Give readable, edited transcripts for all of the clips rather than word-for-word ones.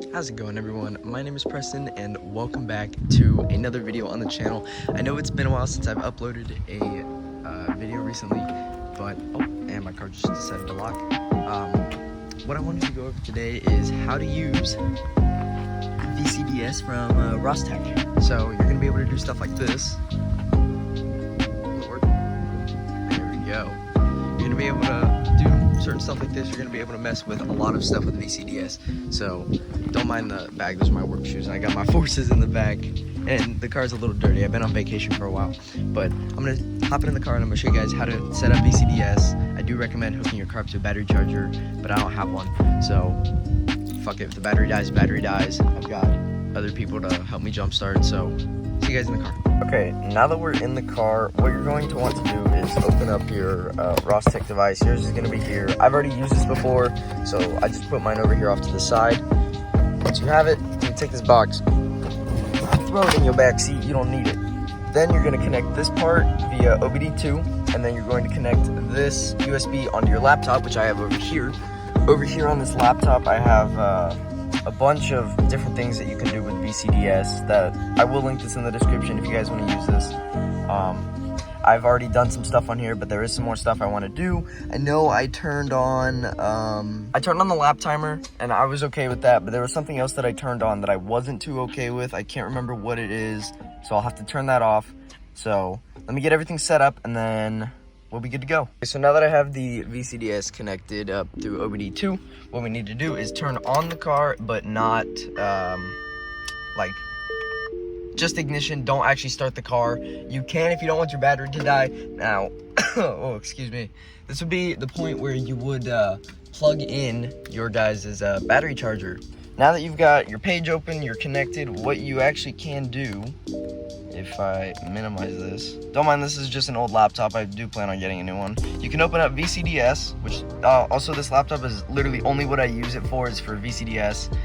How's it going, everyone? My name is Preston and welcome back to another video on the channel. I know it's been a while since I've uploaded a video recently, but and my car just decided to lock. What I wanted to go over today is how to use VCDS from RossTech. So you're going to be able to do stuff like this. There we go. You're going to be able to do certain stuff like this. You're going to be able to mess with a lot of stuff with VCDS. So don't mind the bag. Those are my work shoes, and I got my forces in the bag. And the car's a little dirty. I've been on vacation for a while, but I'm gonna hop in the car and I'm gonna show you guys how to set up VCDS. I do recommend hooking your car up to a battery charger, but I don't have one, so fuck it. If the battery dies. I've got other people to help me jumpstart. So see you guys in the car. Okay, now that we're in the car, what you're going to want to do is open up your RossTech device. Yours is gonna be here. I've already used this before, so I just put mine over here off to the side. Once you have it, you can take this box, throw it in your back seat. You don't need it. Then you're going to connect this part via OBD2, and then you're going to connect this USB onto your laptop, which I have over here. Over here on this laptop, I have a bunch of different things that you can do with VCDS that I will link this in the description if you guys want to use this. I've already done some stuff on here, but there is some more stuff I want to do. I know I turned on the lap timer, and I was okay with that, but there was something else that I turned on that I wasn't too okay with. I can't remember what it is, so I'll have to turn that off. So let me get everything set up, and then we'll be good to go. Okay, so now that I have the VCDS connected up through OBD2, what we need to do is turn on the car, but not like just ignition. Don't actually start the car. You can if you don't want your battery to die. Now, oh, excuse me. This would be the point where you would plug in your guys' battery charger. Now that you've got your page open, you're connected, what you actually can do, if I minimize this, don't mind, this is just an old laptop. I do plan on getting a new one. You can open up VCDS, which also this laptop is literally only what I use it for is for VCDS.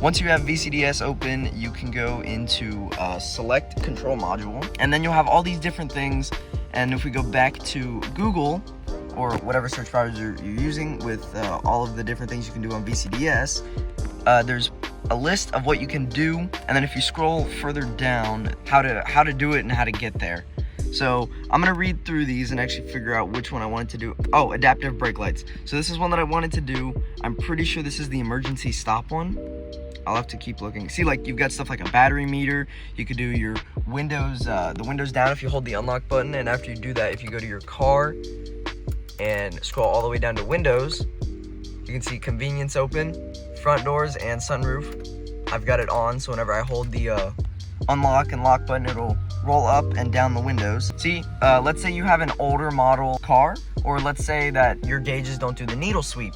Once you have VCDS open, you can go into select control module, and then you'll have all these different things. And if we go back to Google or whatever search browser you're using with all of the different things you can do on VCDS, there's a list of what you can do. And then if you scroll further down, how to do it and how to get there. So I'm gonna read through these and actually figure out which one I wanted to do. Oh, adaptive brake lights. So this is one that I wanted to do. I'm pretty sure this is the emergency stop one. I'll have to keep looking. See, like, you've got stuff like a battery meter. You could do your windows, the windows down if you hold the unlock button. And after you do that, if you go to your car and scroll all the way down to windows, you can see convenience open, front doors, and sunroof. I've got it on, so whenever I hold the unlock and lock button, it'll roll up and down the windows. See, let's say you have an older model car, or let's say that your gauges don't do the needle sweep.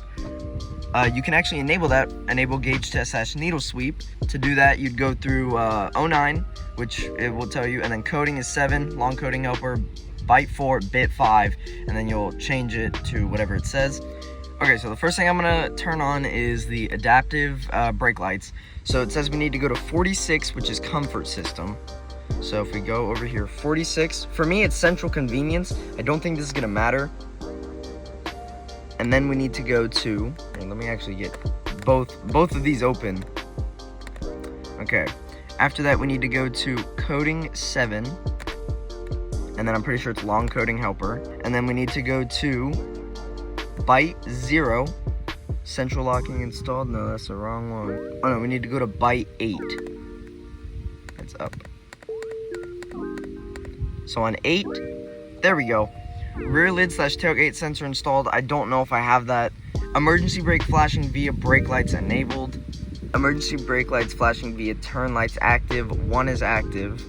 You can actually enable that, enable gauge test / needle sweep. To do that, you'd go through 09, which it will tell you, and then coding is 7, long coding helper, byte 4, bit 5, and then you'll change it to whatever it says. Okay, so the first thing I'm gonna turn on is the adaptive brake lights. So it says we need to go to 46, which is comfort system. So if we go over here, 46, for me it's central convenience. I don't think this is gonna matter. And then we need to go to, and let me actually get both of these open. Okay, after that we need to go to coding 7, and then I'm pretty sure it's long coding helper. And then we need to go to byte 0, central locking installed. No, that's the wrong one. Oh no, we need to go to byte 8. That's up. So on 8, there we go. Rear lid / tailgate sensor installed. I don't know if I have that. Emergency brake flashing via brake lights enabled. Emergency brake lights flashing via turn lights active. 1 is active.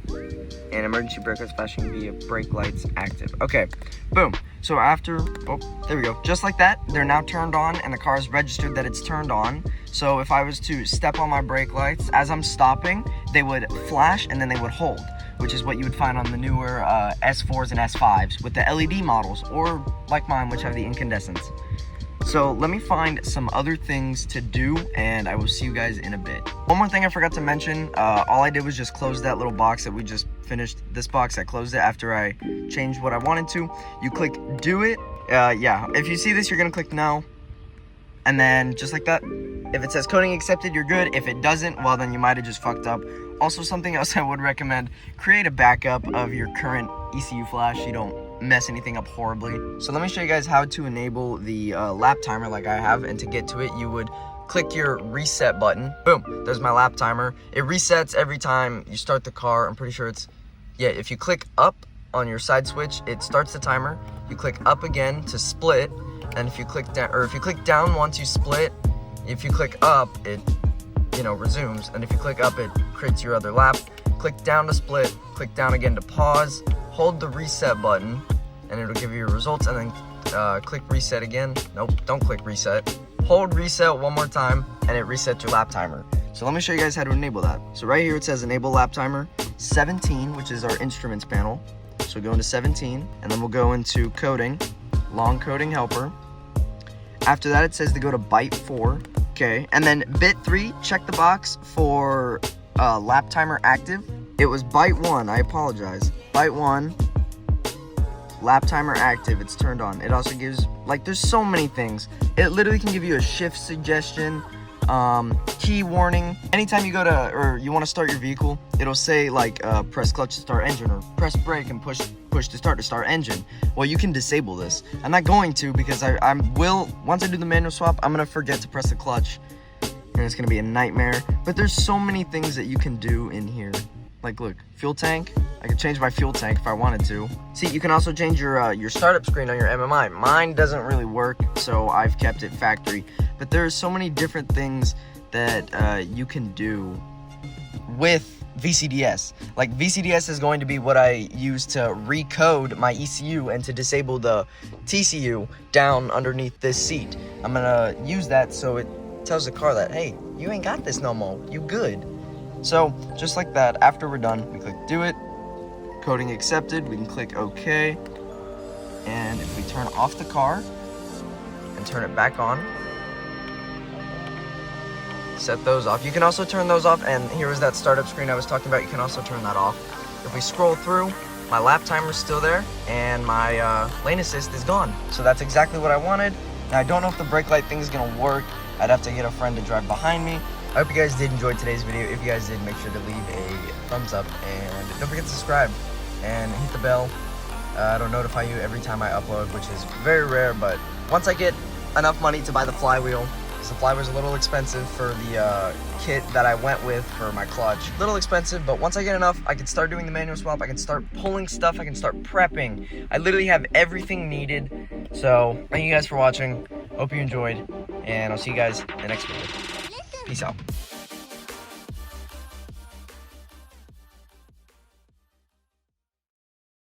And emergency brake lights flashing via brake lights active. Okay, boom. So after, oh, there we go. Just like that, they're now turned on, and the car is registered that it's turned on. So if I was to step on my brake lights, as I'm stopping, they would flash and then they would hold, which is what you would find on the newer S4s and S5s with the LED models, or like mine, which have the incandescents. So let me find some other things to do, and I will see you guys in a bit. One more thing I forgot to mention, all I did was just close that little box that we just finished. This box, I closed it after I changed what I wanted to. You click do it. Yeah, if you see this, you're gonna click no. And then just like that, if it says coding accepted, you're good. If it doesn't, well, then you might have just fucked up. Also, something else I would recommend, create a backup of your current ECU flash so you don't mess anything up horribly. So let me show you guys how to enable the lap timer like I have. And to get to it, you would click your reset button. Boom, there's my lap timer. It resets every time you start the car. I'm pretty sure it's, yeah, if you click up on your side switch, it starts the timer. You click up again to split. And if you click down, or if you click down once you split, if you click up, it, you know, resumes. And if you click up, it creates your other lap. Click down to split, click down again to pause, hold the reset button, and it'll give you your results. And then click reset again. Nope, don't click reset. Hold reset one more time, and it resets your lap timer. So let me show you guys how to enable that. So right here it says enable lap timer 17, which is our instruments panel. So go into 17, and then we'll go into coding, long coding helper. After that, it says to go to byte 4. Okay, and then bit 3, check the box for lap timer active. It was byte 1, I apologize. Byte 1, lap timer active, it's turned on. It also gives, like, there's so many things. It literally can give you a shift suggestion, key warning. Anytime you go to, or you want to start your vehicle, it'll say like press clutch to start engine, or press brake and push to start engine. Well, you can disable this. I'm not going to, because I will, once I do the manual swap, I'm gonna forget to press the clutch and it's gonna be a nightmare. But there's so many things that you can do in here. Like, look, fuel tank. I could change my fuel tank if I wanted to. See, you can also change your startup screen on your MMI. Mine doesn't really work, so I've kept it factory. But there's so many different things that you can do with VCDS. Like, VCDS is going to be what I use to recode my ECU and to disable the TCU down underneath this seat. I'm gonna use that so it tells the car that, hey, you ain't got this no more, you good. So just like that, after we're done, we click do it, coding accepted, we can click OK. And if we turn off the car and turn it back on, set those off. You can also turn those off, and here was that startup screen I was talking about. You can also turn that off. If we scroll through, my lap timer's still there, and my lane assist is gone. So that's exactly what I wanted. Now, I don't know if the brake light thing is gonna work. I'd have to get a friend to drive behind me. I hope you guys did enjoy today's video. If you guys did, make sure to leave a thumbs up, and don't forget to subscribe and hit the bell. It'll notify you every time I upload, which is very rare, but once I get enough money to buy the flywheel, because the flywheel's a little expensive for the kit that I went with for my clutch. A little expensive, but once I get enough, I can start doing the manual swap, I can start pulling stuff, I can start prepping. I literally have everything needed. So thank you guys for watching. Hope you enjoyed, and I'll see you guys in the next video. Peace out.